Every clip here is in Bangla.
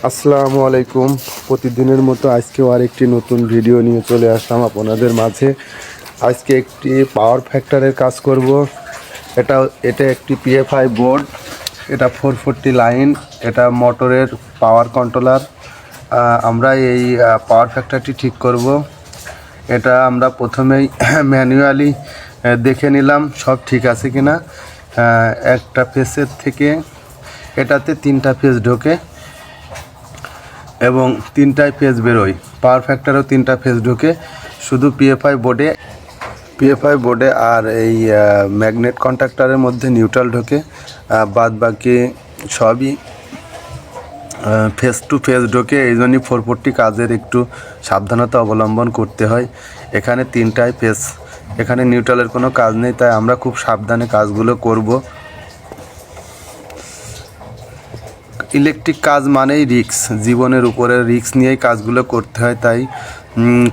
আসসালামু আলাইকুম। প্রতিদিনের মতো আজকেও আরেকটি নতুন ভিডিও নিয়ে চলে আসলাম আপনাদের মাঝে। আজকে একটি পাওয়ার ফ্যাক্টরের কাজ করব। এটা একটি পিএফআই বোর্ড, এটা 440 লাইন, এটা মোটরের পাওয়ার কন্ট্রোলার। আমরা এই পাওয়ার ফ্যাক্টরটি ঠিক করব। এটা আমরা প্রথমেই ম্যানুয়ালি দেখে নিলাম সব ঠিক আছে কিনা। একটা ফেসের থেকে এটাতে 3টা ফেজ ঢোকে এবং 3টায় ফেজ বেরোয়। পাওয়ার ফ্যাক্টরেও 3টা ফেজ ঢোকে, শুধু পিএফআই বোর্ডে আর এই ম্যাগনেট কন্ট্যাক্টরের মধ্যে নিউট্রাল ঢোকে। বাদ বাকি সবই ফেস টু ফেস ঢোকে। এই জন্যই 440 কাজের একটু সাবধানতা অবলম্বন করতে হয়। এখানে 3টায় ফেজ, এখানে নিউট্রালের কোনো কাজ নেই, তাই আমরা খুব সাবধানে কাজগুলো করব। ইলেকট্রিক কাজ মানেই রিস্ক, জীবনের উপরে রিস্ক নিয়েই কাজগুলো করতে হয়। তাই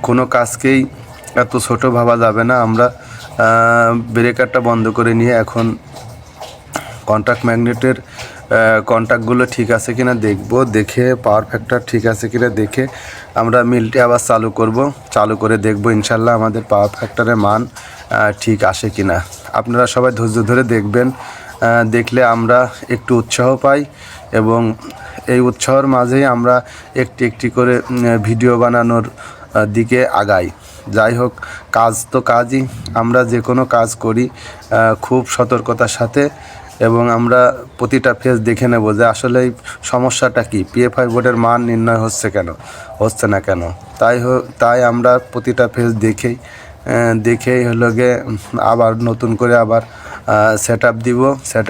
কোনো কাজকেই এত ছোট ভাবা যাবে না। আমরা ব্রেকারটা বন্ধ করে নিয়ে এখন কন্ট্যাক্ট ম্যাগনেটের কন্ট্যাক্টগুলো ঠিক আছে কিনা দেখব, দেখে পাওয়ার ফ্যাক্টর ঠিক আছে কিনা দেখে আমরা মিলটি আবার চালু করে দেখব ইনশাল্লাহ আমাদের পাওয়ার ফ্যাক্টরের মান ঠিক আসে কিনা। আপনারা সবাই ধৈর্য ধরে দেখবেন, দেখলে আমরা একটু উৎসাহ পাই এবং এই উৎসাহের মাঝেই আমরা একটি একটি করে ভিডিও বানানোর দিকে আগাই। যাই হোক, কাজ তো কাজই, আমরা যে কোনো কাজ করি খুব সতর্কতার সাথে এবং আমরা প্রতিটা ফেজ দেখে নেব যে আসলে এই সমস্যাটা কি, পিএফআই বোর্ডের মান নির্ণয় হচ্ছে না কেন। তাই আমরা প্রতিটা ফেজ দেখেই হলো গিয়ে আবার নতুন করে আবার সেট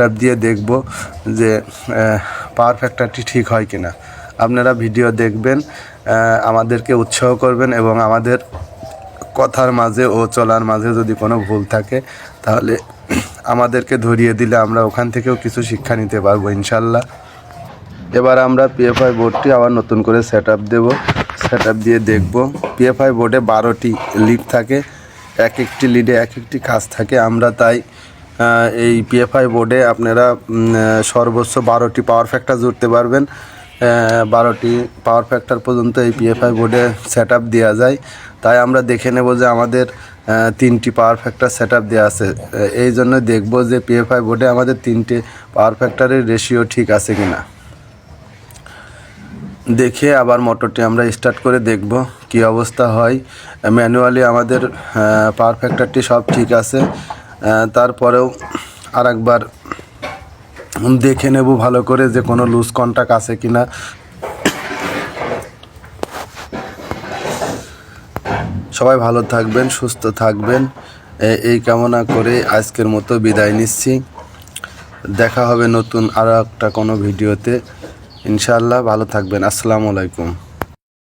আপ দিয়ে দেখব যে পাওয়ার ফ্যাক্টরটি ঠিক হয় কিনা। আপনারা ভিডিও দেখবেন, আমাদেরকে উৎসাহ করবেন এবং আমাদের কথার মাঝে ও চলার মাঝে যদি কোনো ভুল থাকে তাহলে আমাদেরকে ধরিয়ে দিলে আমরা ওখান থেকেও কিছু শিক্ষা নিতে পারবো ইনশাল্লাহ। এবার আমরা পিএফআই বোর্ডটি আবার নতুন করে সেট আপ দিয়ে দেখব। পিএফআই বোর্ডে 12টি লিড থাকে, এক একটি লিডে এক একটি কাজ থাকে। আমরা তাই এই পিএফআই বোর্ডে আপনারা সর্বোচ্চ 12টি পাওয়ার ফ্যাক্টর জুড়তে পারবেন। 12টি পাওয়ার ফ্যাক্টর পর্যন্ত এই পিএফআই বোর্ডে সেট আপ দেওয়া যায়। তাই আমরা দেখে নেব যে আমাদের 3টি পাওয়ার ফ্যাক্টর সেট আপ দেওয়া আছে। এই জন্য দেখব যে পিএফআই বোর্ডে আমাদের 3টে পাওয়ার ফ্যাক্টরের রেশিও ঠিক আছে কিনা। দেখে আবার মোটরটি আমরা স্টার্ট করে দেখব কি অবস্থা হয়। ম্যানুয়ালি আমাদের পাওয়ার ফ্যাক্টরটি সব ঠিক আছে, তারপরেও আরেকবার দেখে নেব ভালো করে যে কোনো লুজ কন্টাক্ট আছে কিনা। সবাই ভালো থাকবেন, সুস্থ থাকবেন, এই কামনা করে আজকের মতো বিদায় নিচ্ছি। দেখা হবে নতুন আরও একটা কোনো ভিডিওতে ইনশাআল্লাহ। ভালো থাকবেন। আসসালামু আলাইকুম।